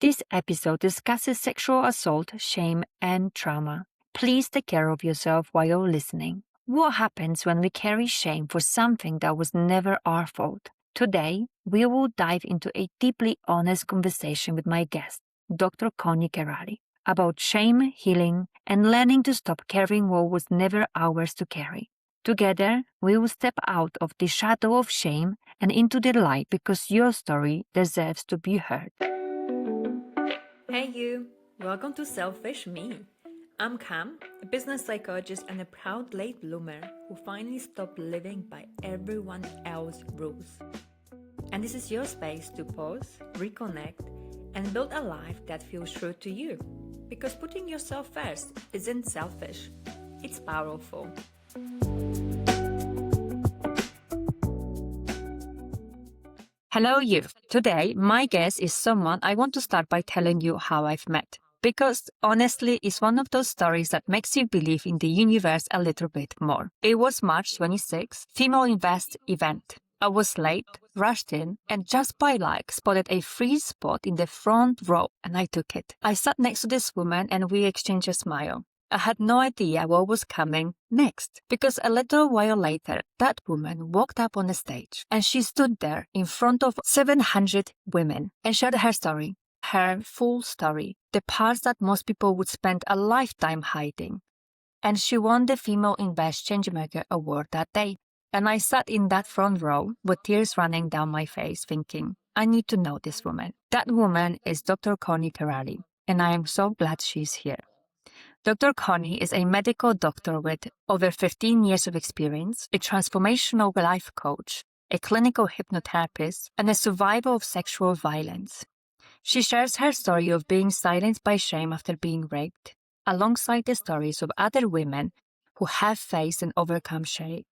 This episode discusses sexual assault, shame, and trauma. Please take care of yourself while you're listening. What happens when we carry shame for something that was never our fault? Today, we will dive into a deeply honest conversation with my guest, Dr. Connie Kerali, about shame, healing, and learning to stop carrying what was never ours to carry. Together, we will step out of the shadow of shame and into the light because your story deserves to be heard. Hey you, welcome to Selfish Me. I'm Cam, a business psychologist and a proud late bloomer who finally stopped living by everyone else's rules. And this is your space to pause, reconnect, and build a life that feels true to you. Because putting yourself first isn't selfish, it's powerful. Hello, you. Today, my guest is someone I want to start by telling you how I've met. Because honestly, it's one of those stories that makes you believe in the universe a little bit more. It was March 26th, Female Invest event. I was late, rushed in, and just by luck spotted a free spot in the front row, and I took it. I sat next to this woman and we exchanged a smile. I had no idea what was coming next, because a little while later, that woman walked up on the stage and she stood there in front of 700 women and shared her story, her full story, the parts that most people would spend a lifetime hiding. And she won the Female Invest Changemaker Award that day. And I sat in that front row with tears running down my face thinking, I need to know this woman. That woman is Dr. Connie Kerali, and I am so glad she's here. Dr. Connie is a medical doctor with over 15 years of experience, a transformational life coach, a clinical hypnotherapist, and a survivor of sexual violence. She shares her story of being silenced by shame after being raped, alongside the stories of other women who have faced and overcome shame,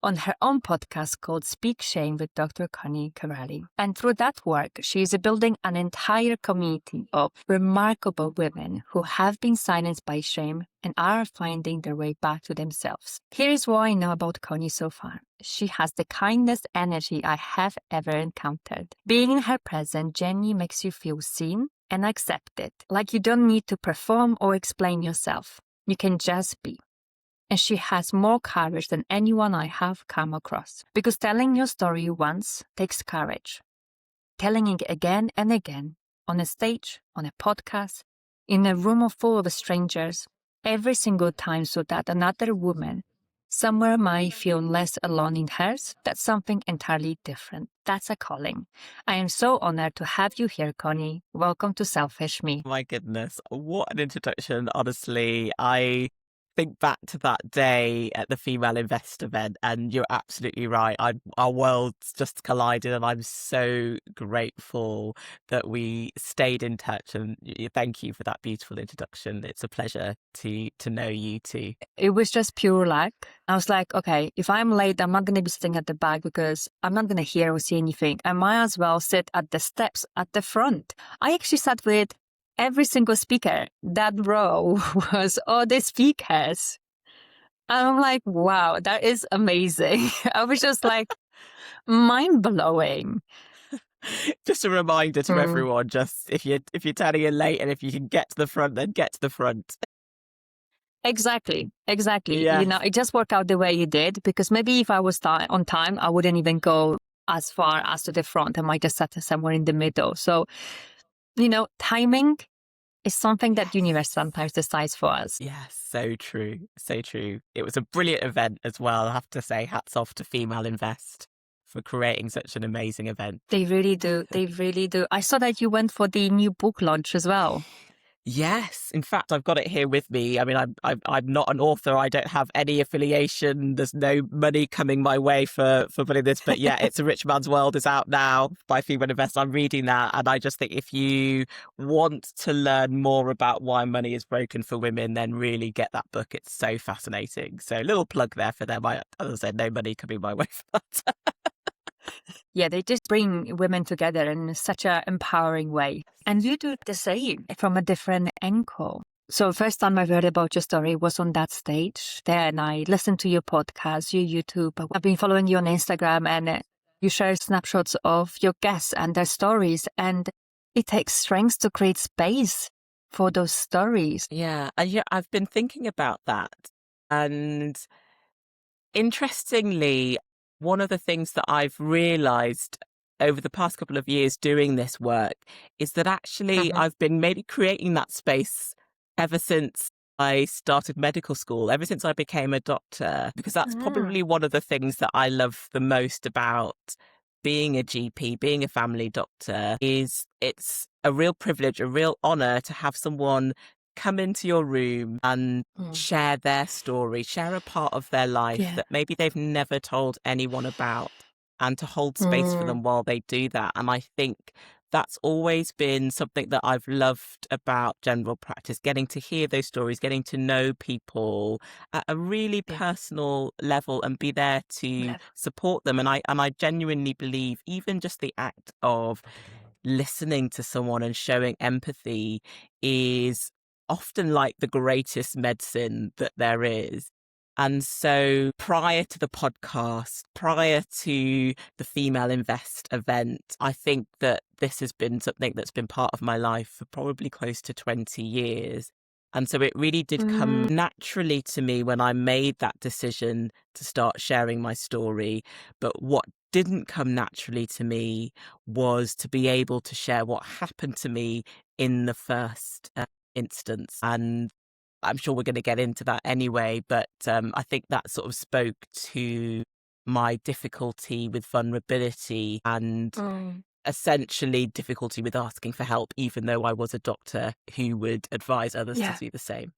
on her own podcast called Speak Shame with Dr. Connie Kerali. And through that work, she is building an entire community of remarkable women who have been silenced by shame and are finding their way back to themselves. Here is what I know about Connie so far. She has the kindest energy I have ever encountered. Being in her presence genuinely makes you feel seen and accepted, like you don't need to perform or explain yourself. You can just be. And she has more courage than anyone I have come across. Because telling your story once takes courage. Telling it again and again, on a stage, on a podcast, in a room full of strangers, every single time so that another woman somewhere might feel less alone in hers, that's something entirely different. That's a calling. I am so honored to have you here, Connie. Welcome to Selfish Me. My goodness, what an introduction, honestly. I think back to that day at the Female Invest event, and you're absolutely right. Our worlds just collided, and I'm so grateful that we stayed in touch. And thank you for that beautiful introduction. It's a pleasure to know you too. It was just pure luck. I was like, okay, if I'm late, I'm not going to be sitting at the back because I'm not going to hear or see anything. I might as well sit at the steps at the front. I actually sat with every single speaker. That row was all the speakers. And I'm like, wow, that is amazing. I was just like, mind-blowing. Just a reminder to everyone, just if you're turning in late and if you can get to the front, then get to the front. Exactly. Yes. You know, it just worked out the way you did, because maybe if I was on time, I wouldn't even go as far as to the front. I might just sat somewhere in the middle. So, you know, timing is something that the universe sometimes decides for us. Yes, so true. So true. It was a brilliant event as well. I have to say, hats off to Female Invest for creating such an amazing event. They really do. They really do. I saw that you went for the new book launch as well. Yes, in fact, I've got it here with me. I mean, I'm not an author. I don't have any affiliation. There's no money coming my way for putting this. But yeah, It's a Rich Man's World is out now by Female Invest. I'm reading that, and I just think if you want to learn more about why money is broken for women, then really get that book. It's so fascinating. So a little plug there for them. As I said, no money coming my way for that. Yeah, they just bring women together in such an empowering way. And you do the same from a different angle. So first time I heard about your story was on that stage. Then I listened to your podcast, your YouTube. I've been following you on Instagram, and you share snapshots of your guests and their stories. And it takes strength to create space for those stories. Yeah, I've been thinking about that. And interestingly, one of the things that I've realized over the past couple of years doing this work is that actually Mhm. I've been maybe creating that space ever since I started medical school, ever since I became a doctor, because that's Ah, probably one of the things that I love the most about being a GP, being a family doctor, is it's a real privilege, a real honor to have someone come into your room and mm, share their story, share a part of their life yeah. that maybe they've never told anyone about, and to hold space for Mm, them while they do that. And I think that's always been something that I've loved about general practice, getting to hear those stories, getting to know people at a really yeah. personal level and be there to Level. support them. And I genuinely believe even just the act of listening to someone and showing empathy is often like the greatest medicine that there is. And so prior to the podcast, prior to the Female Invest event, I think that this has been something that's been part of my life for probably close to 20 years. And so it really did come Mm, naturally to me when I made that decision to start sharing my story. But what didn't come naturally to me was to be able to share what happened to me in the first instance. And I'm sure we're going to get into that anyway, but I think that sort of spoke to my difficulty with vulnerability and mm, essentially difficulty with asking for help, even though I was a doctor who would advise others to yeah. do the same.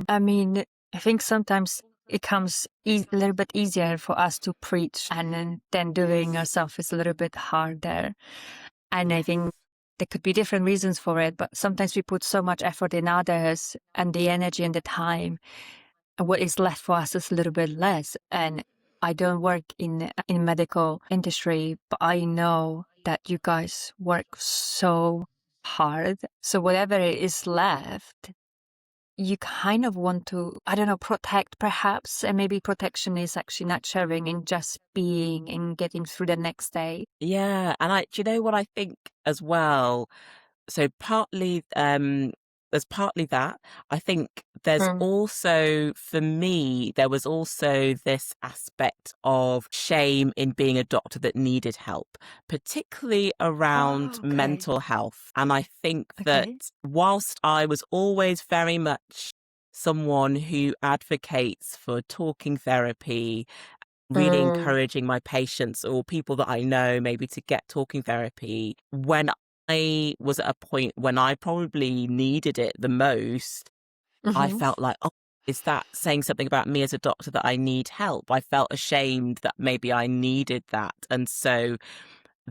I mean, I think sometimes it comes a little bit easier for us to preach, and then doing ourselves is a little bit harder. And I think there could be different reasons for it, but sometimes we put so much effort in others and the energy and the time, and what is left for us is a little bit less. And I don't work in medical industry, but I know that you guys work so hard. So whatever is left, you kind of want to, I don't know, protect perhaps. And maybe protection is actually not sharing and just being and getting through the next day. Yeah. And do you know what I think as well? So partly, there's partly that. I think there's Mm. also, for me, there was also this aspect of shame in being a doctor that needed help, particularly around Oh, okay. mental health. And I think that Okay. whilst I was always very much someone who advocates for talking therapy, really Mm. encouraging my patients or people that I know maybe to get talking therapy, when I was at a point when I probably needed it the most, I Hmm. felt like, oh, is that saying something about me as a doctor that I need help? I felt ashamed that maybe I needed that. And so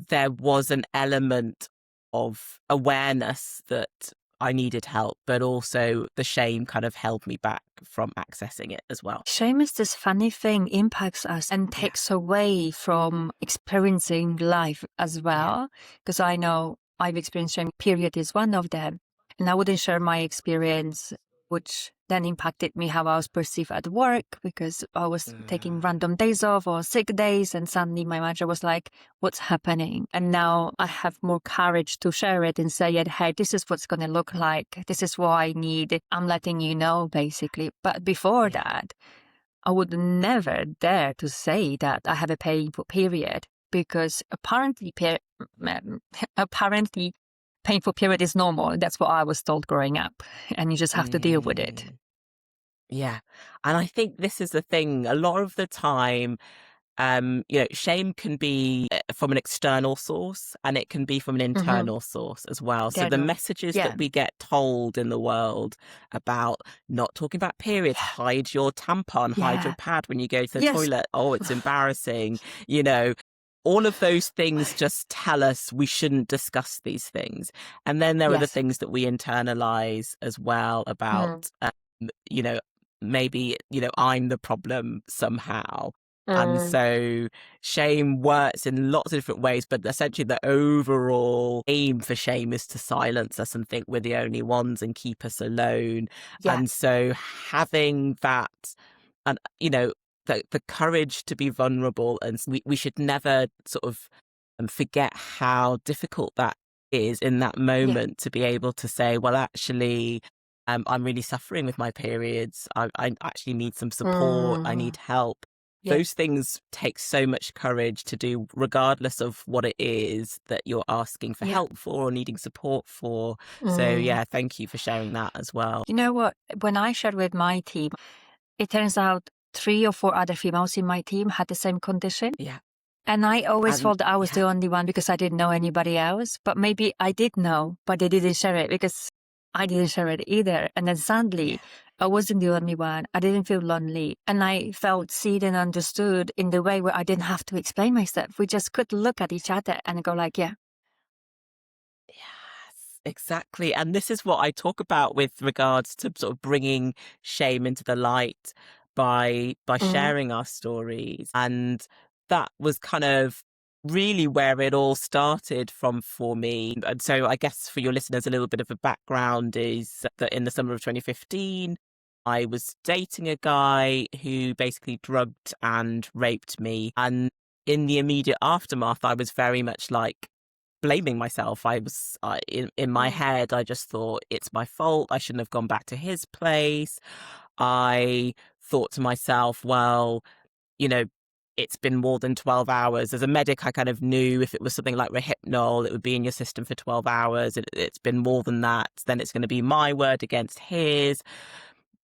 there was an element of awareness that I needed help, but also the shame kind of held me back from accessing it as well. Shame is this funny thing, impacts us and Yeah. takes away from experiencing life as Yeah. well. Because I know I've experienced shame, period is one of them. And I wouldn't share my experience, which then impacted me how I was perceived at work because I was taking random days off or sick days. And suddenly my manager was like, what's happening? And now I have more courage to share it and say, hey, this is what's going to look like. This is what I need. I'm letting you know, basically. But before Yeah. that, I would never dare to say that I have a painful period because apparently painful period is normal. That's what I was told growing up, and you just have to deal with it. Mm. Yeah. And I think this is the thing. A lot of the time, shame can be from an external source and it can be from an Mm-hmm. internal source as well. So the General. messages Yeah. that we get told in the world about not talking about periods, Yeah. hide your tampon, hide your Yeah. pad when you go to the Yes. toilet. Oh, it's embarrassing. You know, all of those things just tell us we shouldn't discuss these things. And then there are the Yes. things that we internalize as well about, Mm. you know, maybe, I'm the problem somehow. And Mm. so shame works in lots of different ways, but essentially the overall aim for shame is to silence us and think we're the only ones and keep us alone. Yeah. And so having that, and the courage to be vulnerable, and we should never sort of forget how difficult that is in that moment to be able to say, well, actually, I'm really suffering with my periods. I actually need some support. I need help. Yeah. Those things take so much courage to do, regardless of what it is that you're asking for Yeah. help for or needing support for. So, yeah, thank you for sharing that as well. You know what? When I shared with my team, it turns out 3 or 4 other females in my team had the same condition. Yeah. And I always And felt that I was yeah. the only one because I didn't know anybody else. But maybe I did know, but they didn't share it because I didn't share it either. And then suddenly I wasn't the only one. I didn't feel lonely. And I felt seen and understood in the way where I didn't have to explain myself. We just could look at each other and go like, yeah. Yes, exactly. And this is what I talk about with regards to sort of bringing shame into the light by sharing our stories. And that was kind of really where it all started from for me. And so I guess for your listeners, a little bit of a background is that in the summer of 2015, I was dating a guy who basically drugged and raped me. And in the immediate aftermath, I was very much like, blaming myself. In my head, I just thought it's my fault. I shouldn't have gone back to his place. I thought to myself, well, you know, it's been more than 12 hours. As a medic, I kind of knew if it was something like Rohypnol, it would be in your system for 12 hours. It's been more than that. Then it's going to be my word against his.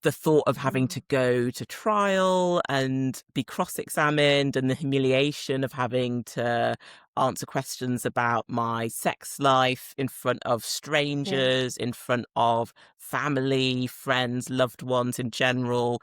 The thought of having to go to trial and be cross-examined and the humiliation of having to answer questions about my sex life in front of strangers, in front of family, friends, loved ones in general.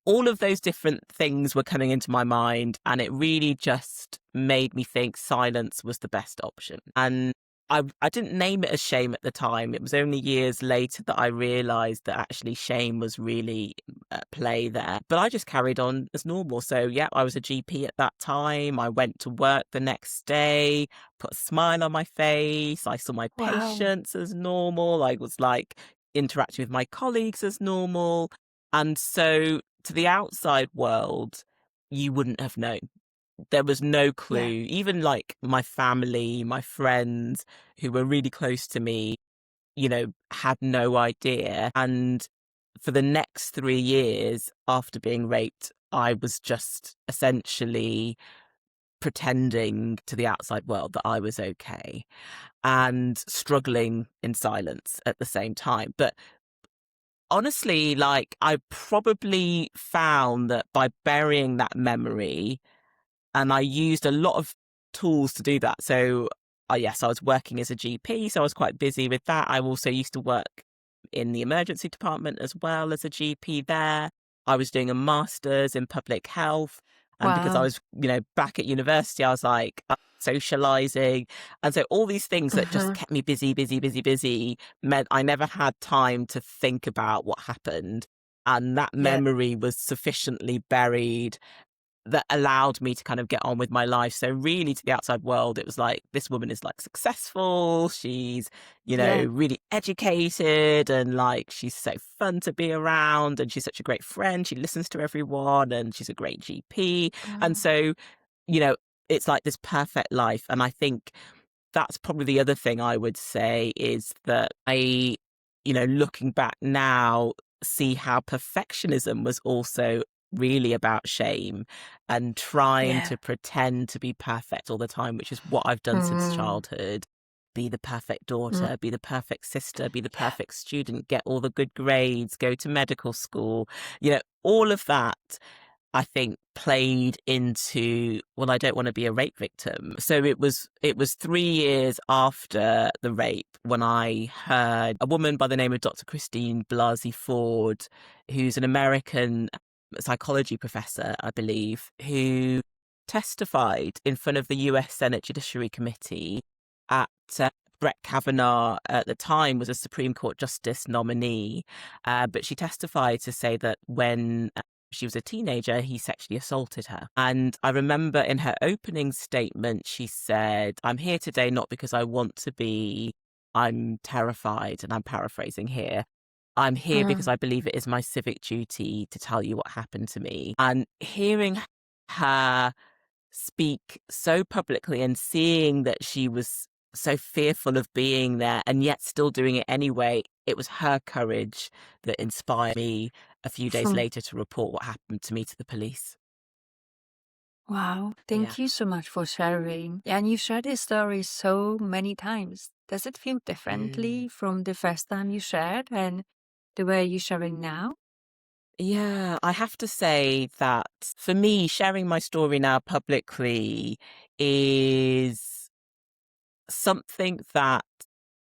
All of those different things were coming into my mind, and it really just made me think silence was the best option. And I didn't name it as shame at the time. It was only years later that I realized that actually shame was really at play there. But I just carried on as normal. So, yeah, I was a GP at that time. I went to work the next day, put a smile on my face. I saw my patients as normal. I was like interacting with my colleagues as normal. And so to the outside world, you wouldn't have known. There was no clue. Even like my family, my friends who were really close to me, had no idea. And for the next 3 years after being raped, I was just essentially pretending to the outside world that I was okay and struggling in silence at the same time. But honestly, like, I probably found that by burying that memory, and I used a lot of tools to do that. So, yes, I was working as a GP, so I was quite busy with that. I also used to work in the emergency department as well as a GP there. I was doing a master's in public health. And because I was, back at university, I was like socializing. And so all these things that just kept me busy, busy, busy, busy meant I never had time to think about what happened. And that memory was sufficiently buried that allowed me to kind of get on with my life. So really, to the outside world, it was like, this woman is like successful. She's, really educated, and like, she's so fun to be around, and she's such a great friend. She listens to everyone, and she's a great GP. And so, it's like this perfect life. And I think that's probably the other thing I would say is that I, looking back now, see how perfectionism was also really about shame and trying to pretend to be perfect all the time, which is what I've done since childhood. Be the perfect daughter, be the perfect sister, be the perfect student, get all the good grades, go to medical school. All of that, I think, played into, well, I don't want to be a rape victim. So it was 3 years after the rape when I heard a woman by the name of Dr. Christine Blasey Ford, who's an American psychology professor, I believe, who testified in front of the US Senate Judiciary Committee at Brett Kavanaugh at the time was a Supreme Court Justice nominee, but she testified to say that when she was a teenager, he sexually assaulted her. And I remember in her opening statement, she said, "I'm here today not because I want to be, I'm terrified," and I'm paraphrasing here. "I'm here because I believe it is my civic duty to tell you what happened to me." And hearing her speak so publicly and seeing that she was so fearful of being there and yet still doing it anyway. It was her courage that inspired me a few days later to report what happened to me to the police. Wow. Yeah. Thank you so much for sharing. And you shared this story so many times. Does it feel differently from the first time you shared and the way you're sharing now? Yeah, I have to say that for me, sharing my story now publicly is something that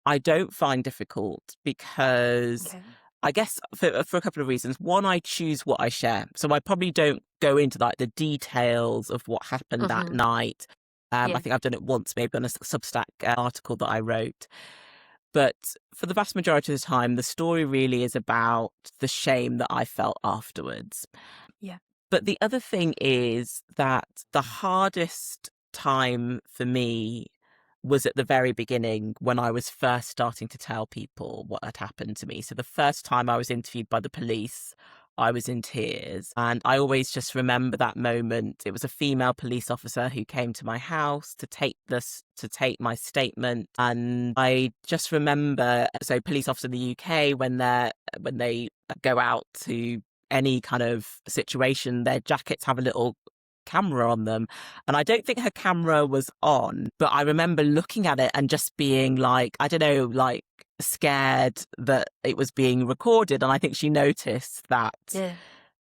I don't find difficult because Okay. I guess for a couple of reasons. One, I choose what I share. So I probably don't go into like the details of what happened that Mm-hmm. night. I Yeah. think I've done it once, maybe on a Substack article that I wrote. But for the vast majority of the time, the story really is about the shame that I felt afterwards. Yeah. But the other thing is that the hardest time for me was at the very beginning when I was first starting to tell people what had happened to me. So the first time I was interviewed by the police, I was in tears. And I always just remember that moment. It was a female police officer who came to my house to take my statement. And I just remember, so police officer in the UK, when they go out to any kind of situation, their jackets have a little camera on them. And I don't think her camera was on, but I remember looking at it and just being like, I don't know, like scared that it was being recorded. And I think she noticed that Yeah.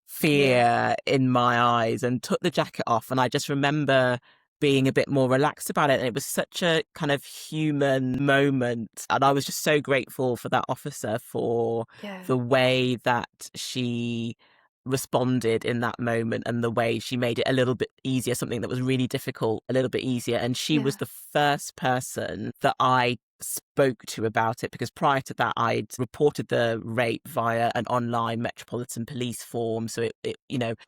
fear in my eyes and took the jacket off. And I just remember being a bit more relaxed about it. And it was such a kind of human moment. And I was just so grateful for that officer for Yeah. the way that she responded in that moment and the way she made it a little bit easier, something that was really difficult, a little bit easier. And she was Yeah. the first person that I spoke to about it, because prior to that I'd reported the rape via an online Metropolitan Police form. So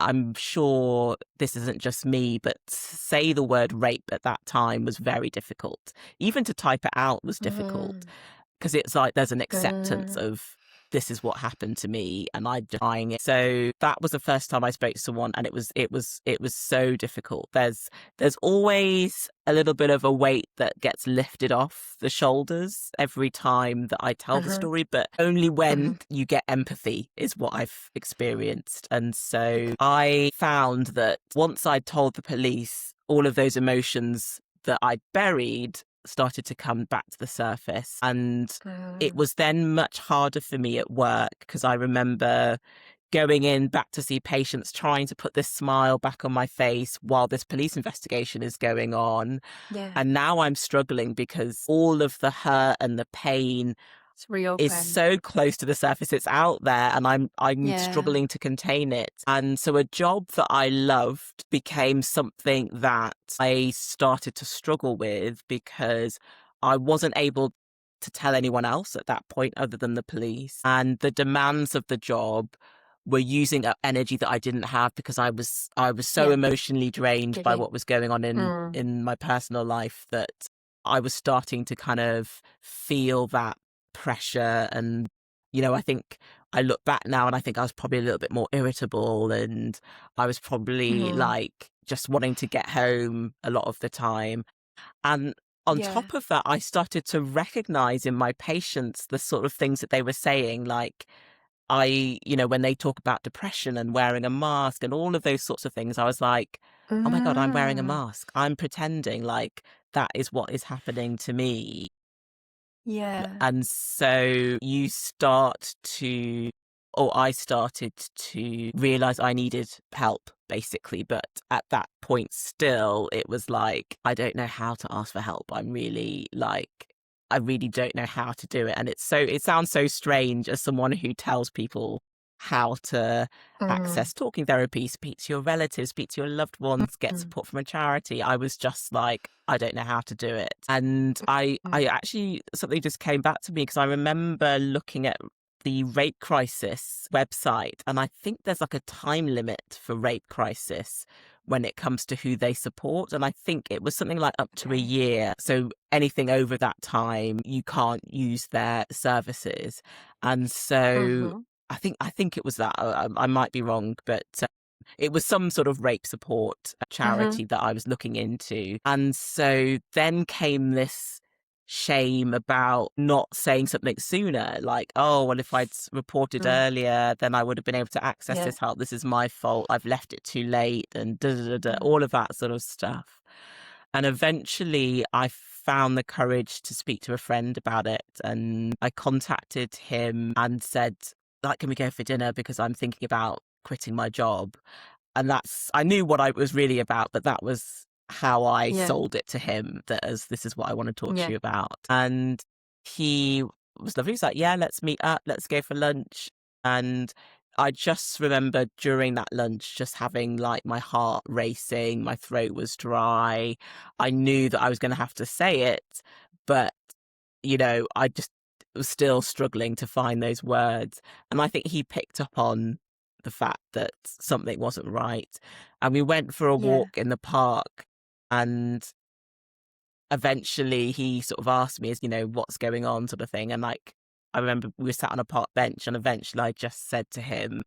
I'm sure this isn't just me, but say the word rape at that time was very difficult. Even to type it out was difficult, because it's like there's an acceptance of this is what happened to me and I'm denying it. So that was the first time I spoke to someone, and it was so difficult. There's always a little bit of a weight that gets lifted off the shoulders every time that I tell the story, but only when you get empathy is what I've experienced. And so I found that once I told the police, all of those emotions that I'd buried started to come back to the surface. And it was then much harder for me at work, because I remember going in back to see patients, trying to put this smile back on my face while this police investigation is going on. Yeah. And now I'm struggling because all of the hurt and the pain It's reopen. is so close to the surface. It's out there, and I'm Yeah. struggling to contain it. And so a job that I loved became something that I started to struggle with, because I wasn't able to tell anyone else at that point other than the police. And the demands of the job were using up energy that I didn't have, because I was so Yeah. emotionally drained by Okay. what was going on in my personal life, that I was starting to kind of feel that pressure. And I think I look back now and I think I was probably a little bit more irritable, and I was probably like just wanting to get home a lot of the time. And on Yeah. top of that, I started to recognize in my patients the sort of things that they were saying, like when they talk about depression and wearing a mask and all of those sorts of things, I was like, oh my God, I'm wearing a mask. I'm pretending like that is what is happening to me. Yeah. And so you start to, or I started to realize I needed help, basically. But at that point, still, it was like, I don't know how to ask for help. I really don't know how to do it. And it sounds so strange as someone who tells people how to access talking therapy, speak to your relatives, speak to your loved ones, get support from a charity. I was just like, I don't know how to do it. And I actually, something just came back to me, because I remember looking at the Rape Crisis website, and I think there's like a time limit for Rape Crisis when it comes to who they support. And I think it was something like up to a year. So anything over that time, you can't use their services. And so I think it was that. I might be wrong, but it was some sort of rape support charity that I was looking into. And so then came this shame about not saying something sooner. Like, oh, well, if I'd reported earlier, then I would have been able to access Yeah. this help. This is my fault. I've left it too late, and da da da da, all of that sort of stuff. And eventually I found the courage to speak to a friend about it. And I contacted him and said, like, can we go for dinner? Because I'm thinking about quitting my job. And I knew what I was really about, but that was how I Yeah. sold it to him, that as this is what I want to talk to Yeah. you about. And he was lovely. He was like, yeah, let's meet up, let's go for lunch. And I just remember during that lunch just having like my heart racing, my throat was dry. I knew that I was going to have to say it, but I just was still struggling to find those words. And I think he picked up on the fact that something wasn't right. And we went for a Yeah. walk in the park, and eventually he sort of asked me, what's going on, sort of thing. And like, I remember we were sat on a park bench, and eventually I just said to him,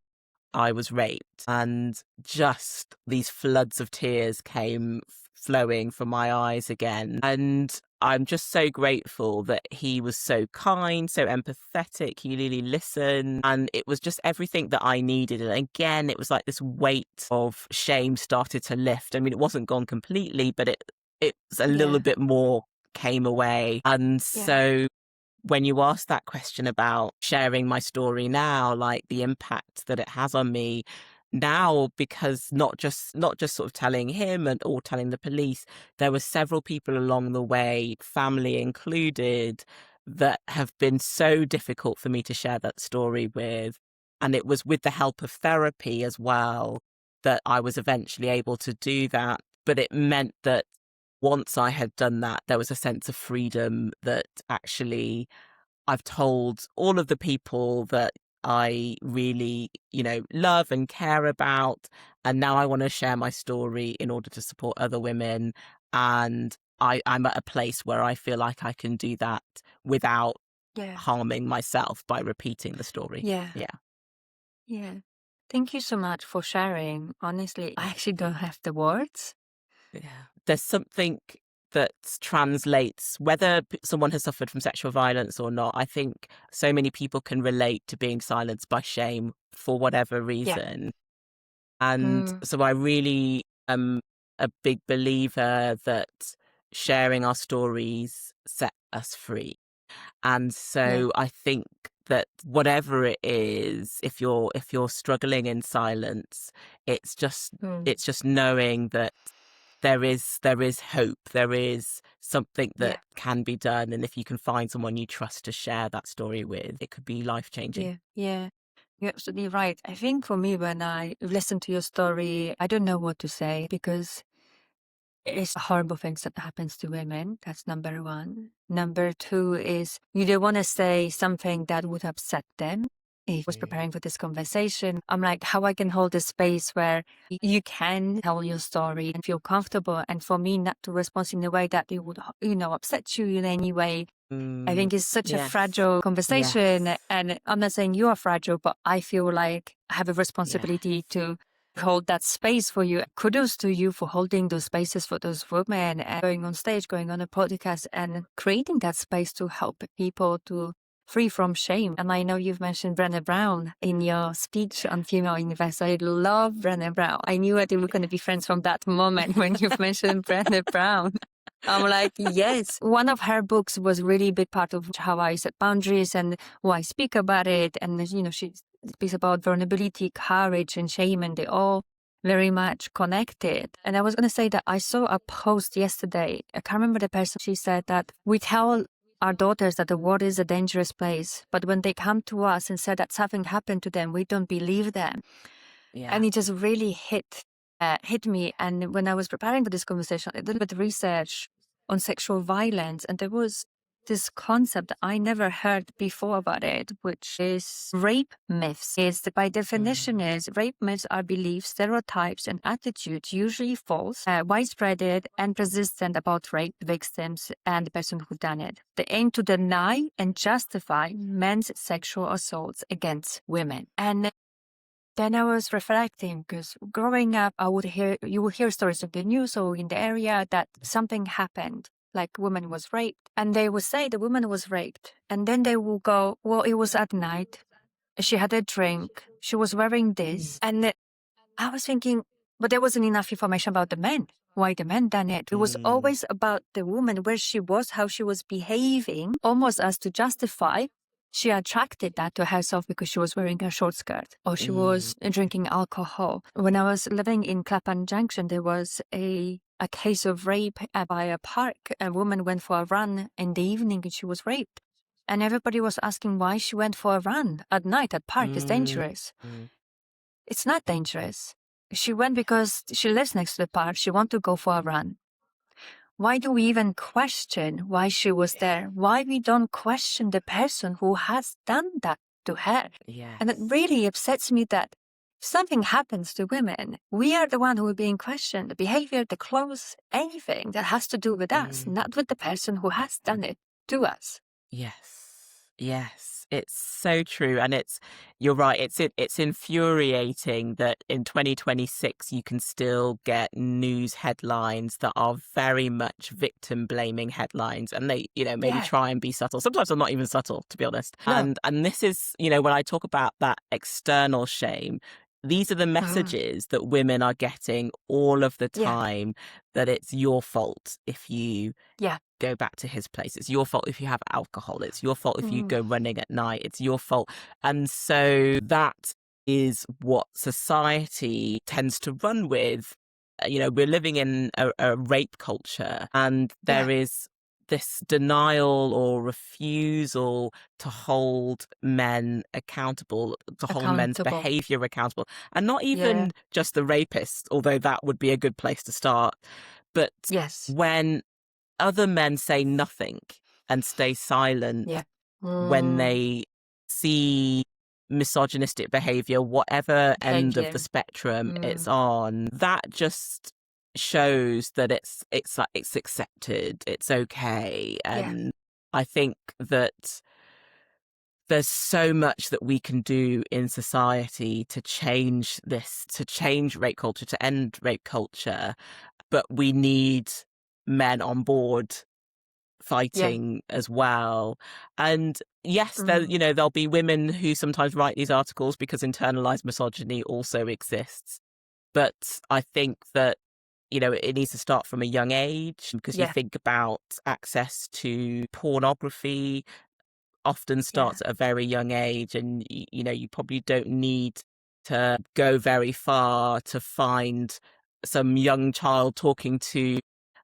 I was raped, and just these floods of tears came flowing from my eyes again. And I'm just so grateful that he was so kind, so empathetic. He really listened, and it was just everything that I needed. And again, it was like this weight of shame started to lift. I mean, it wasn't gone completely, but it's a little bit more came away. And so when you ask that question about sharing my story now, like the impact that it has on me now, because not just sort of telling him or telling the police, there were several people along the way, family included, that have been so difficult for me to share that story with. And it was with the help of therapy as well that I was eventually able to do that. But it meant that once I had done that, there was a sense of freedom that actually I've told all of the people that I really, love and care about. And now I want to share my story in order to support other women. And I'm at a place where I feel like I can do that without harming myself by repeating the story. Yeah. Yeah. Yeah. Thank you so much for sharing. Honestly, I actually don't have the words. Yeah. There's something that translates whether someone has suffered from sexual violence or not. I think so many people can relate to being silenced by shame for whatever reason. And so I really am a big believer that sharing our stories set us free. And so I think that whatever it is, if you're struggling in silence, it's just knowing that there is hope, there is something that can be done, and if you can find someone you trust to share that story with, it could be life-changing. Yeah. You're absolutely right. I think for me, when I listen to your story, I don't know what to say because it's horrible things that happens to women. That's number one. Number two is you don't want to say something that would upset them. If I was preparing for this conversation, I'm like, how I can hold a space where you can tell your story and feel comfortable. And for me, not to respond in a way that it would, upset you in any way. I think it's such a fragile conversation. And I'm not saying you are fragile, but I feel like I have a responsibility to hold that space for you. Kudos to you for holding those spaces for those women and going on stage, going on a podcast and creating that space to help people to free from shame. And I know you've mentioned Brené Brown in your speech on Female Universe. I love Brené Brown. I knew that we were going to be friends from that moment when you've mentioned Brené Brown. I'm like, yes. One of her books was really a big part of how I set boundaries and why I speak about it. And, she speaks about vulnerability, courage, and shame, and they all very much connected. And I was going to say that I saw a post yesterday. I can't remember the person. She said that we tell our daughters that the world is a dangerous place, but when they come to us and say that something happened to them, we don't believe them. Yeah. And it just really hit me. And when I was preparing for this conversation, I did a bit of research on sexual violence, and there was this concept that I never heard before about it, which is rape myths. By definition, rape myths are beliefs, stereotypes, and attitudes, usually false, widespread and persistent about rape victims and the person who done it. They aim to deny and justify men's sexual assaults against women. And then I was reflecting because growing up, you would hear stories of the news or in the area that something happened. like woman was raped, and they would say the woman was raped, and then they will go, well, it was at night, she had a drink, she was wearing this, and I was thinking, but there wasn't enough information about the men. Why the men done it? It was always about the woman, where she was, how she was behaving, almost as to justify. She attracted that to herself because she was wearing a short skirt or she was drinking alcohol. When I was living in Clapham Junction, there was a case of rape by a park. A woman went for a run in the evening and she was raped. And everybody was asking why she went for a run at night at park. It's dangerous. It's not dangerous. She went because she lives next to the park. She wanted to go for a run. Why do we even question why she was there? Why we don't question the person who has done that to her? Yes. And it really upsets me that if something happens to women, we are the one who are being questioned. The behavior, the clothes, anything that has to do with us, not with the person who has done it to us. Yes, it's so true. And you're right, it's infuriating that in 2026 you can still get news headlines that are very much victim blaming headlines, and they, maybe try and be subtle. Sometimes they're not even subtle, to be honest. No. And this is, when I talk about that external shame, these are the messages that women are getting all of the time, that it's your fault if you go back to his place. It's your fault if you have alcohol. It's your fault if you go running at night. It's your fault. And so that is what society tends to run with. We're living in a rape culture, and there is this denial or refusal to hold men accountable, to hold men's behavior accountable. And not even just the rapist, although that would be a good place to start. But when other men say nothing and stay silent when they see misogynistic behavior, whatever end of the spectrum it's on, that just shows that it's accepted, it's okay. And I think that there's so much that we can do in society to change this, to change rape culture, to end rape culture, but we need men on board fighting as well. And yes, there'll be women who sometimes write these articles because internalized misogyny also exists. But I think that, it needs to start from a young age, because you think about access to pornography often starts at a very young age, and you probably don't need to go very far to find some young child talking to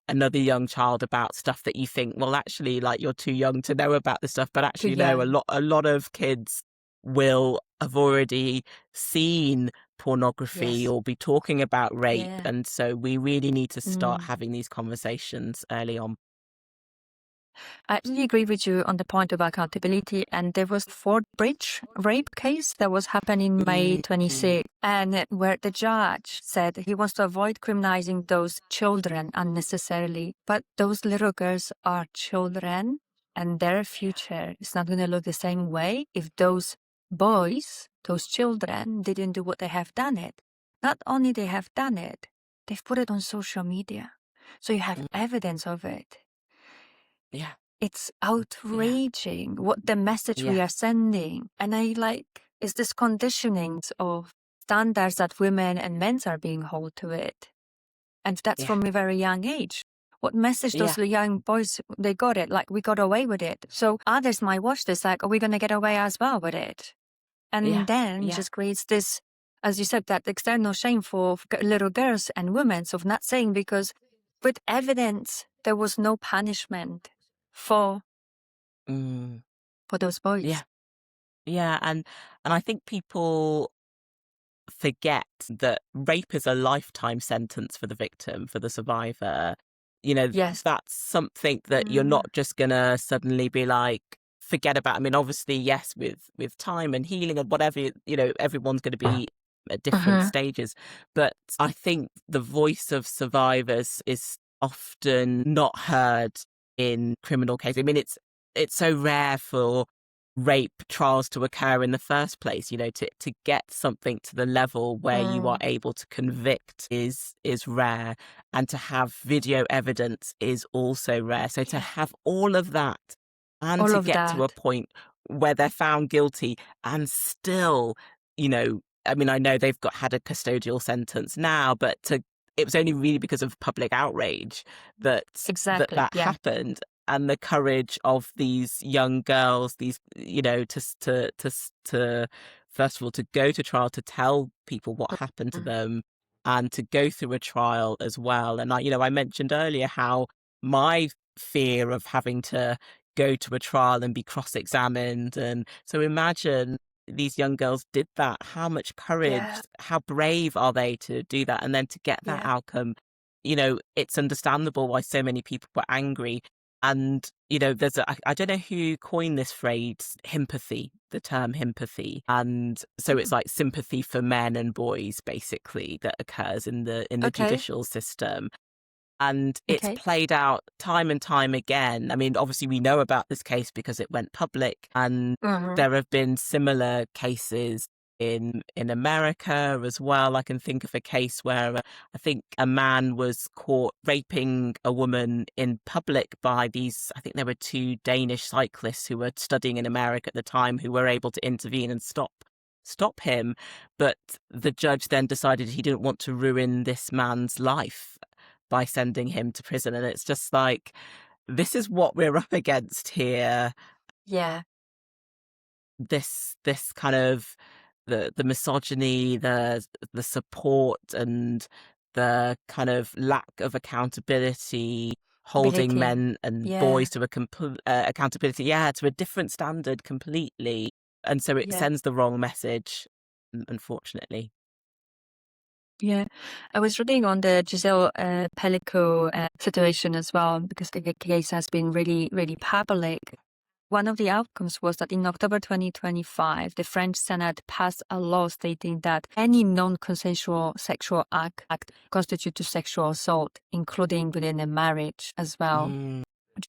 another young child about stuff that you think, well, actually, like, you're too young to know about this stuff. But actually, no, a lot of kids will have already seen pornography or be talking about rape. And so we really need to start having these conversations early on. I really agree with you on the point of accountability. And there was Fort Bridge rape case that was happening May 26, and where the judge said he wants to avoid criminalizing those children unnecessarily. But those little girls are children, and their future is not going to look the same way if those boys, those children, didn't do what they have done it. Not only they have done it, they've put it on social media. So you have evidence of it. Yeah. It's outraging what the message we are sending. And is this conditioning of standards that women and men are being held to it. And that's from a very young age. What message those young boys, they got it, like, we got away with it. So others might watch this like, are we going to get away as well with it? And then just creates this, as you said, that external shame for little girls and women of not saying, because with evidence, there was no punishment for those boys. Yeah, and I think people forget that rape is a lifetime sentence for the victim, for the survivor. That's something that you're not just gonna suddenly be like, forget about. I mean, obviously, yes, with time and healing and whatever, everyone's going to be at different stages. But I think the voice of survivors is often not heard in criminal cases. I mean, it's so rare for rape trials to occur in the first place. To get something to the level where you are able to convict is rare, and to have video evidence is also rare. So to have all of that and All to of get to a that. point where they're found guilty and still, I mean, I know they've had a custodial sentence now, but it was only really because of public outrage that Exactly. that Yeah. happened, and the courage of these young girls, these, to first of all to go to trial, to tell people what happened to them, and to go through a trial as well. And I mentioned earlier how my fear of having to go to a trial and be cross-examined, and so imagine these young girls did that. How much courage, Yeah. how brave are they to do that, and then to get that Yeah. outcome. It's understandable why so many people were angry. And, there's I don't know who coined this phrase, himpathy, the term himpathy. And so it's like sympathy for men and boys, basically, that occurs in the Okay. judicial system. And it's Okay. played out time and time again. I mean, obviously, we know about this case because it went public, and there have been similar cases in America as well. I can think of a case where I think a man was caught raping a woman in public by these, I think there were two Danish cyclists who were studying in America at the time, who were able to intervene and stop him. But the judge then decided he didn't want to ruin this man's life by sending him to prison. And it's just like, this is what we're up against here. Yeah. This kind of the misogyny, the support, and the kind of lack of accountability, holding Ability. men and Yeah. boys to accountability, to a different standard completely. And so it Yeah. sends the wrong message, unfortunately. Yeah. I was reading on the Giselle Pellico situation as well, because the case has been really, really public. One of the outcomes was that in October 2025, the French Senate passed a law stating that any non-consensual sexual act constitutes sexual assault, including within a marriage as well.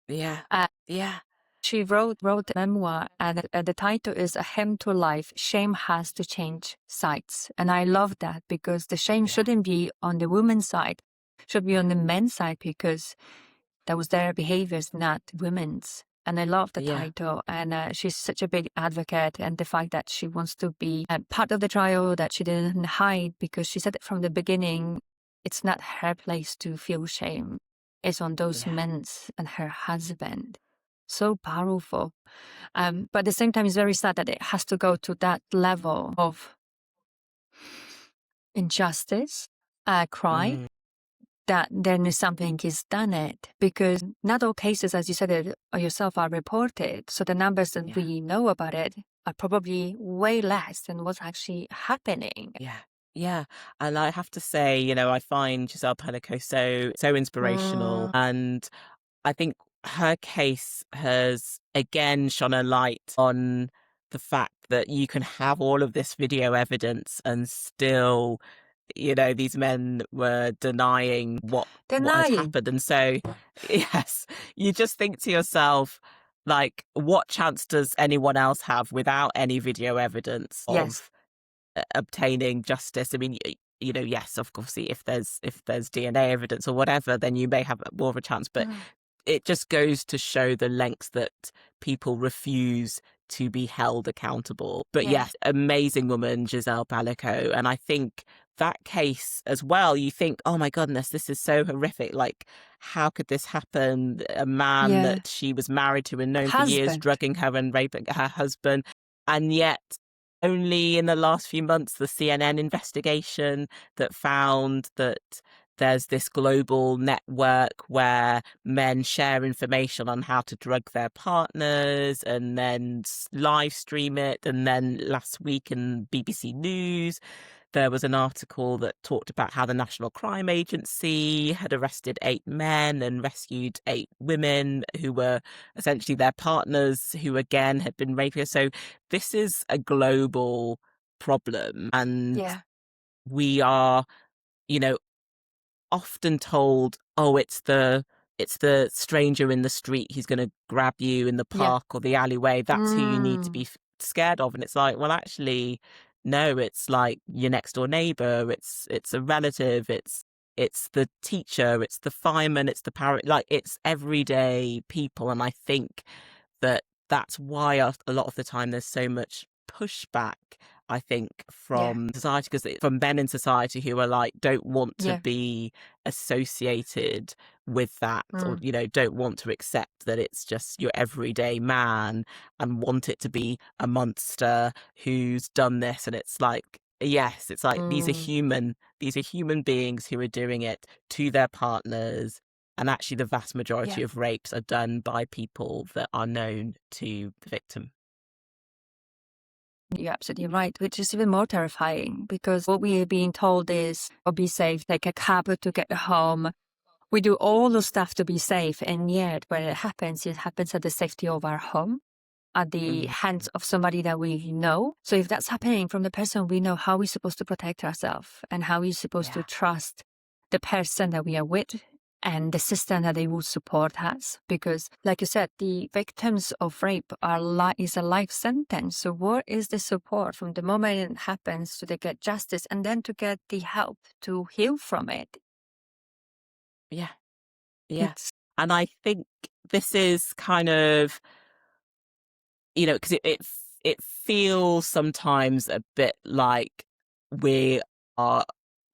Yeah. Uh, Yeah. She wrote a memoir, and the title is A Hymn to Life, Shame Has to Change Sides. And I love that, because the shame shouldn't be on the woman's side, should be on the men's side, because that was their behaviors, not women's. And I love the title. And she's such a big advocate, and the fact that she wants to be part of the trial, that she didn't hide, because she said it from the beginning, it's not her place to feel shame. It's on those men's and her husband. So powerful. But at the same time, it's very sad that it has to go to that level of injustice, crime, that then something is done it. Because not all cases, as you said it yourself, are reported. So the numbers that we know about it are probably way less than what's actually happening. Yeah. And I have to say, I find Giselle Pellico so inspirational. And I think her case has again shone a light on the fact that you can have all of this video evidence and still, these men were denying what had happened. And so, yes, you just think to yourself, like, what chance does anyone else have without any video evidence of obtaining justice? I mean, yes, of course, if there's DNA evidence or whatever, then you may have more of a chance. But it just goes to show the lengths that people refuse to be held accountable. But yes, amazing woman, Giselle Pellico. And I think that case as well, you think, oh my goodness, this is so horrific. Like, how could this happen? A man that she was married to and known for years, drugging her and raping her husband. And yet, only in the last few months, the CNN investigation that found that there's this global network where men share information on how to drug their partners and then live stream it. And then last week in BBC News, there was an article that talked about how the National Crime Agency had arrested 8 men and rescued 8 women who were essentially their partners, who again had been raped. So this is a global problem. And we are, often told, oh, it's the it's the stranger in the street who's going to grab you in the Yeah. park or the alleyway. That's who you need to Mm. be scared of. And it's like, well, actually, no, it's like your next door neighbor. It's a relative. It's the teacher. It's the fireman. It's the parent. Like, it's everyday people. And I think that's why a lot of the time there's so much pushback, I think, from society, because from men in society who are like, don't want to Yeah. be associated with that, or, you know, don't want to accept that it's just your everyday man and want it to be a monster who's done this. And it's like, yes, it's like these are human beings who are doing it to their partners. And actually, the vast majority of rapes are done by people that are known to the victim. You're absolutely right, which is even more terrifying because what we are being told is, oh, be safe, take a cab to get home. We do all the stuff to be safe. And yet when it happens at the safety of our home, at the hands of somebody that we know. So if that's happening from the person we know, how are we supposed to protect ourselves? And how are we supposed to trust the person that we are with and the system that they will support us? Because like you said, the victims of rape is a life sentence. So what is the support from the moment it happens to get justice and then to get the help to heal from it? Yeah. And I think this is kind of, you know, because it feels sometimes a bit like we are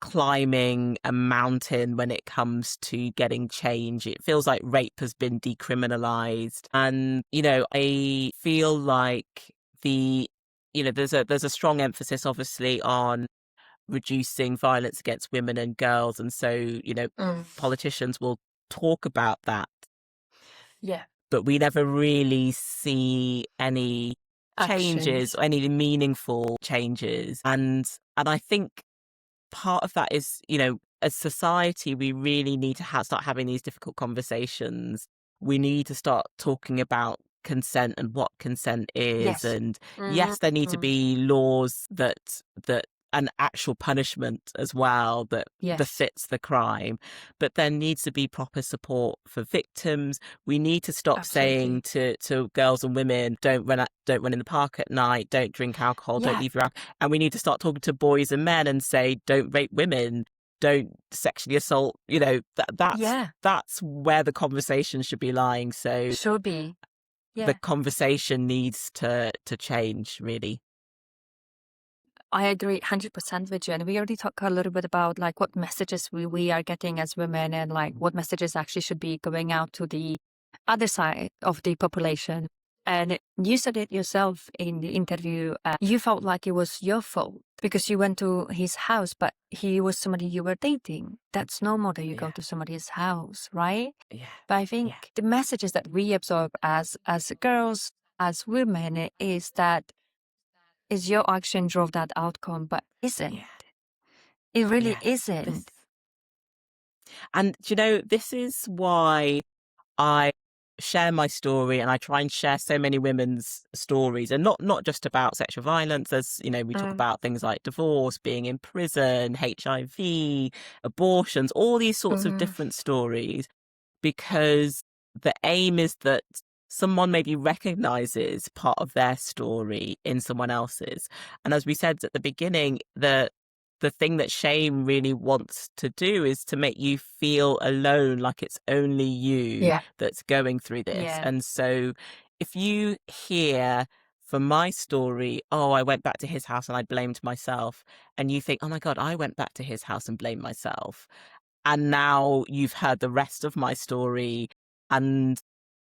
climbing a mountain when it comes to getting change. It feels like rape has been decriminalized, and you know, I feel like there's a strong emphasis, obviously, on reducing violence against women and girls, and so you know, politicians will talk about that. Yeah. But we never really see any changes, or any meaningful changes. And I think part of that is, you know, as society, we really need to start having these difficult conversations. We need to start talking about consent and what consent is. Yes. And yes, there need to be laws that an actual punishment as well that befits the crime, but there needs to be proper support for victims. We need to stop saying to girls and women, don't run in the park at night, don't drink alcohol, don't leave your alcohol. And we need to start talking to boys and men and say, don't rape women, don't sexually assault. You know, that's where the conversation should be lying. So should be. The conversation needs to change, really. I agree 100% with you. And we already talked a little bit about like what messages we are getting as women and like what messages actually should be going out to the other side of the population. And you said it yourself in the interview. You felt like it was your fault because you went to his house, but he was somebody you were dating. That's normal that you go to somebody's house, right? Yeah. But I think the messages that we absorb as girls, as women, is that is your action drove that outcome, but isn't. It really isn't. And, you know, this is why I share my story and I try and share so many women's stories, and not just about sexual violence. As you know, we talk about things like divorce, being in prison, HIV, abortions, all these sorts of different stories, because the aim is that someone maybe recognizes part of their story in someone else's. And as we said at the beginning, the thing that shame really wants to do is to make you feel alone, like it's only you that's going through this. And so if you hear from my story, oh, I went back to his house and I blamed myself, and you think, oh my God, I went back to his house and blamed myself. And now you've heard the rest of my story, and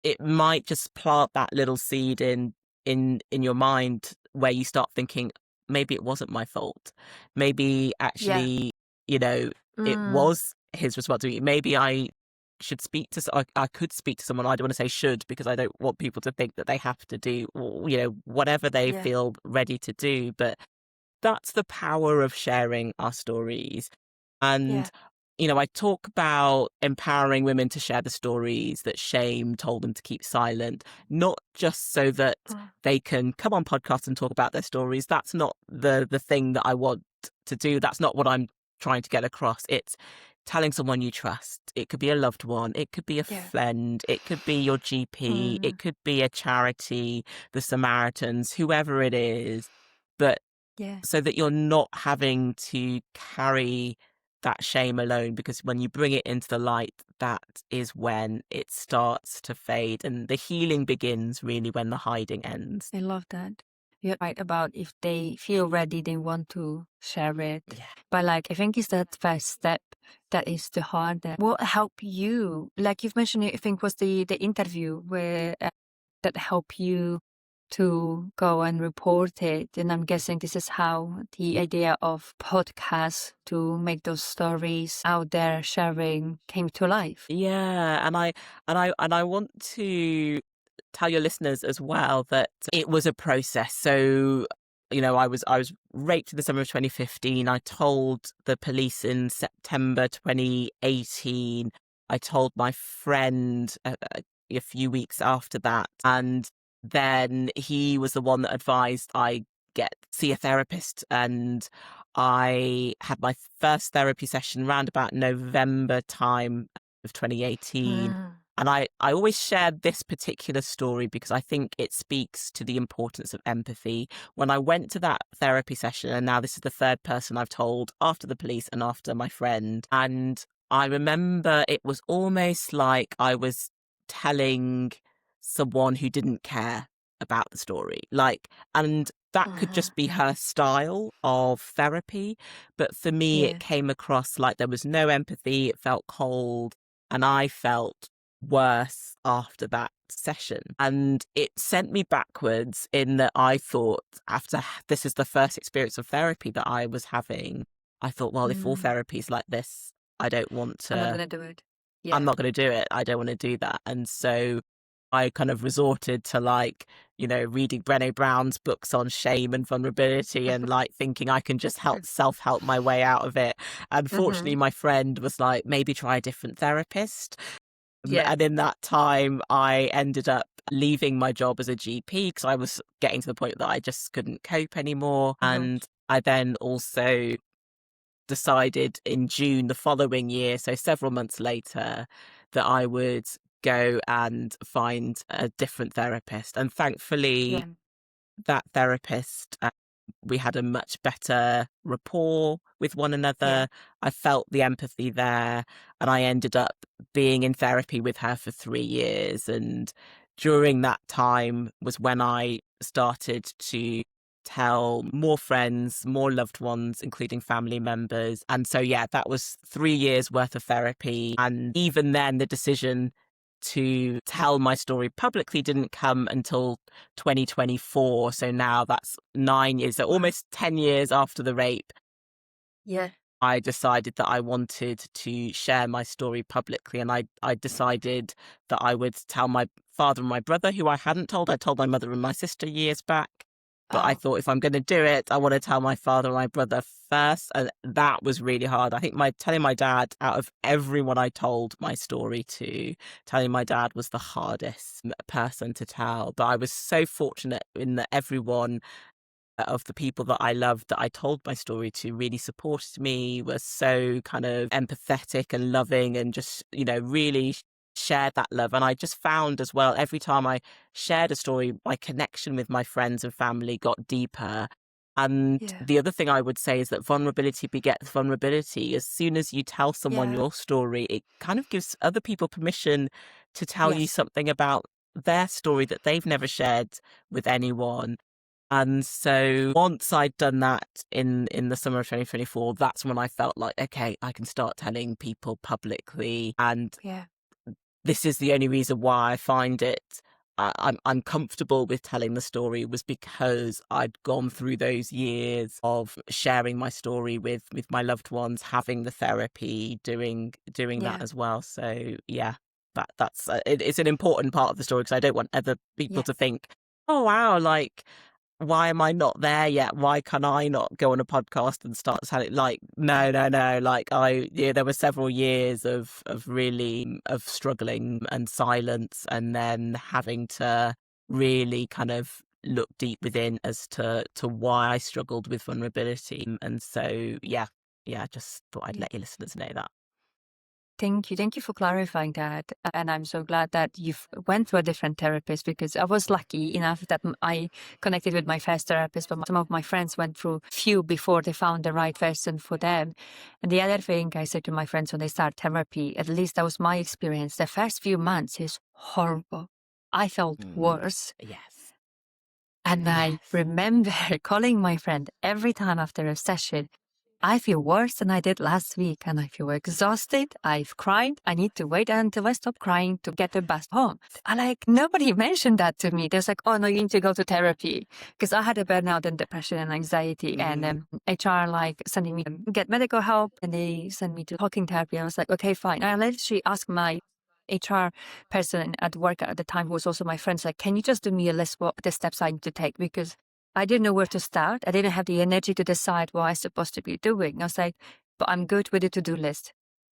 it might just plant that little seed in your mind where you start thinking, maybe it wasn't my fault. Maybe actually, you know, it was his responsibility. Maybe I should I could speak to someone. I don't want to say should, because I don't want people to think that they have to do, or, you know, whatever they feel ready to do. But that's the power of sharing our stories. And you know, I talk about empowering women to share the stories that shame told them to keep silent, not just so that they can come on podcasts and talk about their stories. That's not the thing that I want to do. That's not what I'm trying to get across. It's telling someone you trust. It could be a loved one, it could be a Yeah. friend, it could be your GP, it could be a charity, the Samaritans, whoever it is. But Yeah. so that you're not having to carry that shame alone, because when you bring it into the light, that is when it starts to fade and the healing begins, really, when the hiding ends. I love that. You're right about if they feel ready, they want to share it. Yeah. But like, I think it's that first step that is the hardest. What helped you? Like you've mentioned, I think was the interview where that helped you to go and report it. And I'm guessing this is how the idea of podcasts to make those stories out there sharing came to life. Yeah, and I want to tell your listeners as well that it was a process. So, I was raped in the summer of 2015. I told the police in September 2018. I told my friend a few weeks after that, and then he was the one that advised I see a therapist, and I had my first therapy session around about November time of 2018. And I always share this particular story because I think it speaks to the importance of empathy. When I went to that therapy session, and now this is the third person I've told, after the police and after my friend, and I remember it was almost like I was telling someone who didn't care about the story. And that could just be her style of therapy. But for me, Yeah. it came across like there was no empathy. It felt cold. And I felt worse after that session. And it sent me backwards in that I thought, after this is the first experience of therapy that I was having, I thought, well, if all therapy is like this, I don't want to. I'm not going to do it. Yeah. I'm not going to do it. I don't want to do that. And so I kind of resorted to reading Brené Brown's books on shame and vulnerability and thinking I can just self-help my way out of it. And fortunately, my friend was like, maybe try a different therapist. Yeah. And in that time, I ended up leaving my job as a GP because I was getting to the point that I just couldn't cope anymore. And I then also decided in June the following year, so several months later, that I would go and find a different therapist. And thankfully, that therapist, we had a much better rapport with one another. Yeah. I felt the empathy there, and I ended up being in therapy with her for 3 years. And during that time was when I started to tell more friends, more loved ones, including family members. And so, yeah, that was 3 years worth of therapy. And even then, the decision to tell my story publicly didn't come until 2024. So now that's 9 years, so almost 10 years after the rape. Yeah. I decided that I wanted to share my story publicly, and I decided that I would tell my father and my brother, who I hadn't told. I told my mother and my sister years back. But I thought, if I'm going to do it, I want to tell my father and my brother first. And that was really hard. I think telling my dad, out of everyone I told my story to, telling my dad was the hardest person to tell. But I was so fortunate in that everyone of the people that I loved that I told my story to really supported me, was so kind of empathetic and loving, and just, really shared that love. And I just found as well, every time I shared a story, my connection with my friends and family got deeper. And the other thing I would say is that vulnerability begets vulnerability. As soon as you tell someone your story, it kind of gives other people permission to tell you something about their story that they've never shared with anyone. And so once I'd done that in the summer of 2024, that's when I felt like, okay, I can start telling people publicly. And this is the only reason why I find it I'm comfortable with telling the story, was because I'd gone through those years of sharing my story with my loved ones, having the therapy, doing that as well. So yeah, that's it's an important part of the story, because I don't want other people to think, oh wow, why am I not there yet? Why can I not go on a podcast and start telling? No. There were several years of really of struggling and silence, and then having to really kind of look deep within as to why I struggled with vulnerability. And so, yeah, just thought I'd let your listeners know that. Thank you. Thank you for clarifying that. And I'm so glad that you've went to a different therapist, because I was lucky enough that I connected with my first therapist, but some of my friends went through few before they found the right person for them. And the other thing I say to my friends when they start therapy, at least that was my experience, the first few months is horrible. I felt worse. Yes. And I remember calling my friend every time after a session. I feel worse than I did last week, and I feel exhausted. I've cried. I need to wait until I stop crying to get the bus home. And nobody mentioned that to me. There's oh no, you need to go to therapy, because I had a burnout and depression and anxiety, and HR sending me to get medical help, and they sent me to talking therapy. I was like, okay, fine. I literally asked my HR person at work at the time, who was also my friend, can you just do me a list of the steps I need to take, because I didn't know where to start. I didn't have the energy to decide what I was supposed to be doing. I was like, but I'm good with the to-do list.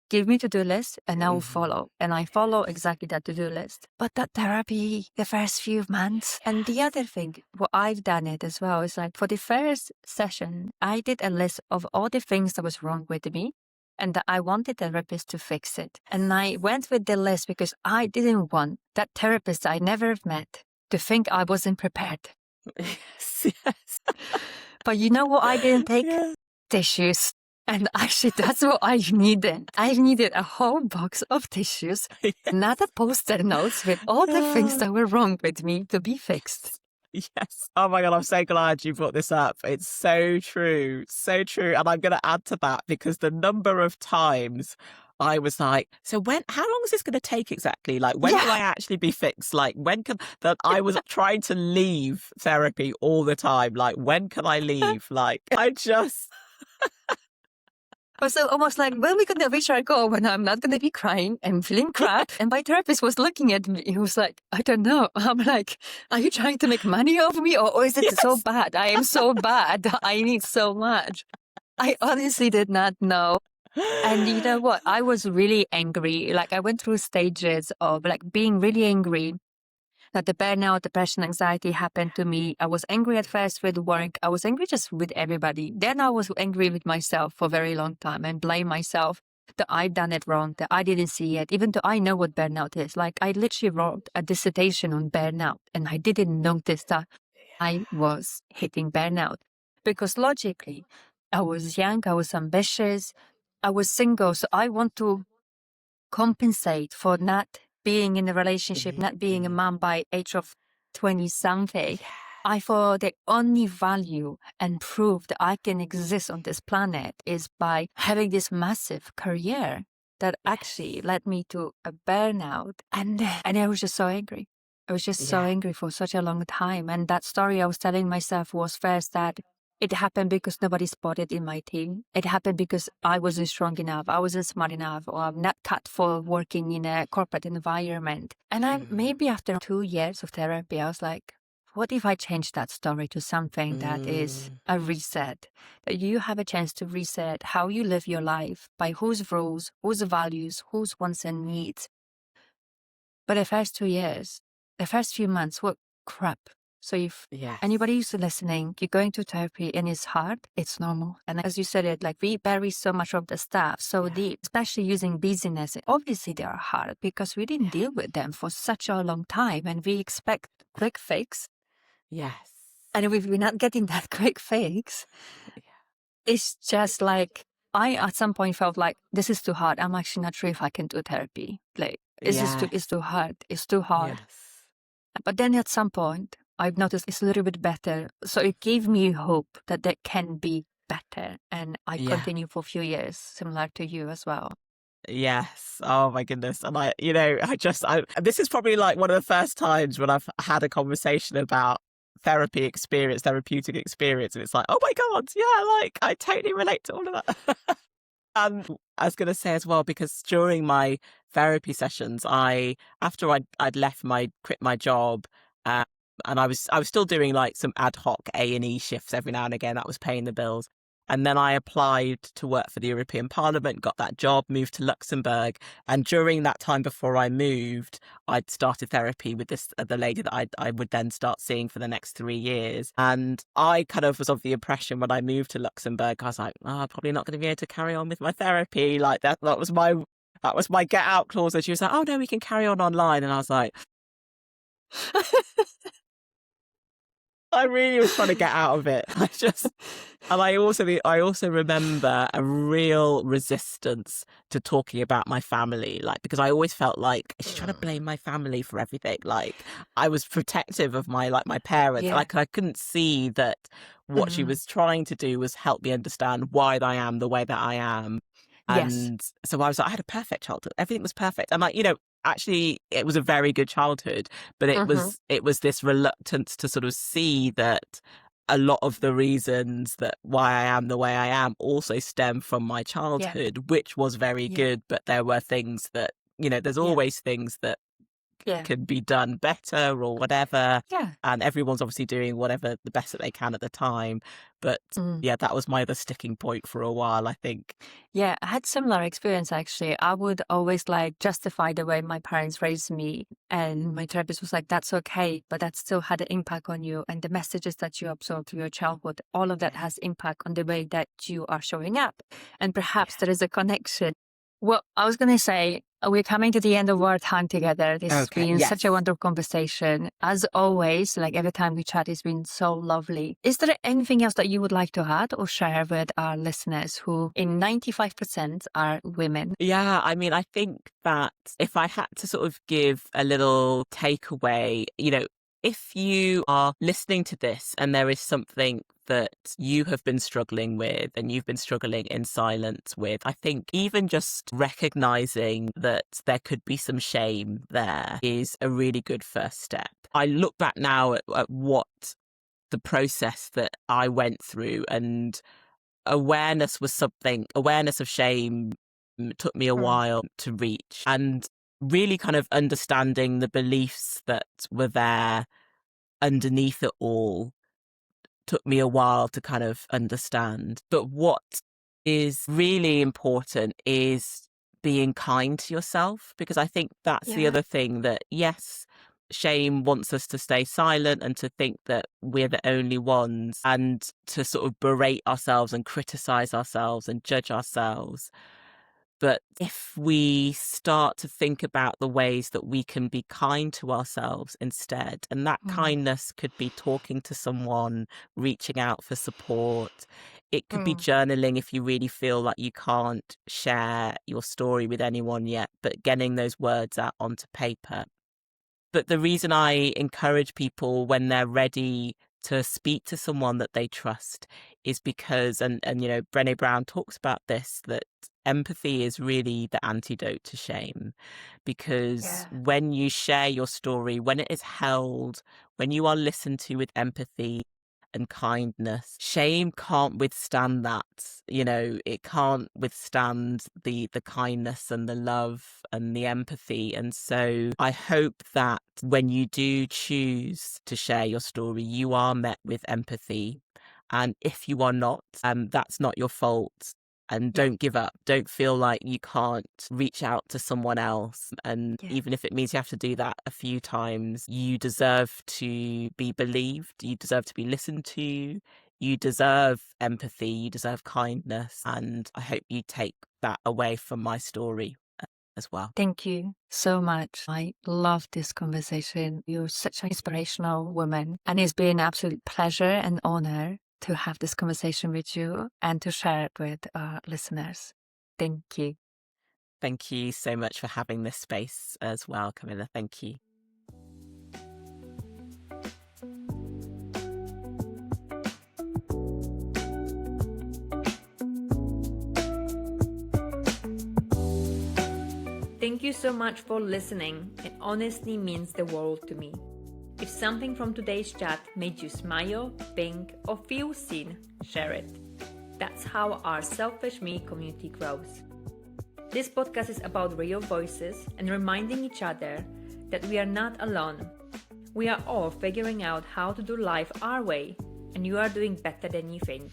Give me to-do list and I will follow. And I follow exactly that to-do list. But that therapy, the first few months. And the other thing, what I've done it as well, is for the first session, I did a list of all the things that was wrong with me, and that I wanted the therapist to fix it. And I went with the list because I didn't want that therapist I never met to think I wasn't prepared. Yes. But you know what I didn't take? Yeah. Tissues. And actually, that's what I needed. I needed a whole box of tissues, not a post-it notes with all the things that were wrong with me to be fixed. Yes. Oh my God, I'm so glad you brought this up. It's so true. So true. And I'm going to add to that, because the number of times I was like, so how long is this going to take exactly? When will I actually be fixed? When can that? I was trying to leave therapy all the time. When can I leave? I just. So almost when are we going to reach our goal when I'm not going to be crying and feeling crap? And my therapist was looking at me. He was like, I don't know. I'm like, are you trying to make money off me? Or is it so bad? I am so bad. I need so much. I honestly did not know. And you know what? I was really angry. I went through stages of being really angry that the burnout, depression, anxiety happened to me. I was angry at first with work. I was angry just with everybody. Then I was angry with myself for a very long time and blame myself that I've done it wrong, that I didn't see it, even though I know what burnout is. I literally wrote a dissertation on burnout, and I didn't notice that I was hitting burnout. Because logically, I was young, I was ambitious, I was single, so I want to compensate for not being in a relationship, not being a mom by age of 20-something. I thought the only value and proof that I can exist on this planet is by having this massive career that actually led me to a burnout. And I was just so angry. I was just so angry for such a long time. And that story I was telling myself was first that it happened because nobody spotted in my team. It happened because I wasn't strong enough. I wasn't smart enough, or I'm not cut for working in a corporate environment. And maybe after 2 years of therapy, I was like, what if I change that story to something that is a reset? That you have a chance to reset how you live your life, by whose rules, whose values, whose wants and needs. But the first 2 years, the first few months were crap. So if anybody who's listening, you're going to therapy and it's hard, it's normal. And as you said it, we bury so much of the stuff so deep, especially using busyness. Obviously they are hard because we didn't deal with them for such a long time, and we expect quick fix. Yes. And if we're not getting that quick fix, it's just I at some point felt like this is too hard. I'm actually not sure if I can do therapy. It's too hard. It's too hard. Yes. But then at some point, I've noticed it's a little bit better. So it gave me hope that can be better. And I continue for a few years, similar to you as well. Yes. Oh my goodness. And this is probably one of the first times when I've had a conversation about therapeutic experience. And it's oh my God, I totally relate to all of that. And I was going to say as well, because during my therapy sessions, after I'd quit my job, and I was still doing some ad hoc A&E shifts every now and again. That was paying the bills. And then I applied to work for the European Parliament, got that job, moved to Luxembourg. And during that time before I moved, I'd started therapy with the lady that I would then start seeing for the next 3 years. And I kind of was of the impression when I moved to Luxembourg, I was like, I'm probably not going to be able to carry on with my therapy. That was my That was my get out clause. And she was like, oh no, we can carry on online. And I was like, I really was trying to get out of it. And I also remember a real resistance to talking about my family, like, because I always felt like she's trying to blame my family for everything. Like, I was protective of my parents. Yeah. Like, I couldn't see that what she was trying to do was help me understand why I am the way that I am. Yes. And so I was like, I had a perfect childhood. Everything was perfect. And like, actually it was a very good childhood, but it was this reluctance to sort of see that a lot of the reasons that why I am the way I am also stem from my childhood, which was very good, but there were things that, there's always things that can be done better or whatever. Yeah. And everyone's obviously doing whatever the best that they can at the time. But that was my other sticking point for a while, I think. Yeah, I had similar experience actually. I would always justify the way my parents raised me, and my therapist was like, that's okay, but that still had an impact on you, and the messages that you absorbed through your childhood, all of that has impact on the way that you are showing up. And perhaps there is a connection. Well, I was going to say, we're coming to the end of our time together. This has been such a wonderful conversation. As always, every time we chat, it's been so lovely. Is there anything else that you would like to add or share with our listeners who in 95% are women? Yeah, I mean, I think that if I had to sort of give a little takeaway, if you are listening to this and there is something that you have been struggling with and you've been struggling in silence with, I think even just recognizing that there could be some shame there is a really good first step. I look back now at what the process that I went through, and awareness of shame took me a while to reach, and really kind of understanding the beliefs that were there underneath it all took me a while to kind of understand. But what is really important is being kind to yourself, because I think that's the other thing that, yes, shame wants us to stay silent and to think that we're the only ones and to sort of berate ourselves and criticize ourselves and judge ourselves. But if we start to think about the ways that we can be kind to ourselves instead, and that kindness could be talking to someone, reaching out for support. It could be journaling if you really feel like you can't share your story with anyone yet, but getting those words out onto paper. But the reason I encourage people when they're ready to speak to someone that they trust is because, and Brené Brown talks about this, that empathy is really the antidote to shame. Because when you share your story, when it is held, when you are listened to with empathy and kindness, shame can't withstand that. It can't withstand the kindness and the love and the empathy. And so I hope that when you do choose to share your story, you are met with empathy. And if you are not, that's not your fault. And don't give up. Don't feel like you can't reach out to someone else. And even if it means you have to do that a few times, you deserve to be believed. You deserve to be listened to. You deserve empathy. You deserve kindness. And I hope you take that away from my story as well. Thank you so much. I love this conversation. You're such an inspirational woman. And it's been an absolute pleasure and honor to have this conversation with you and to share it with our listeners. Thank you. Thank you so much for having this space as well, Camilla. Thank you. Thank you so much for listening. It honestly means the world to me. If something from today's chat made you smile, think, or feel seen, share it. That's how our Selfish Me community grows. This podcast is about real voices and reminding each other that we are not alone. We are all figuring out how to do life our way, and you are doing better than you think.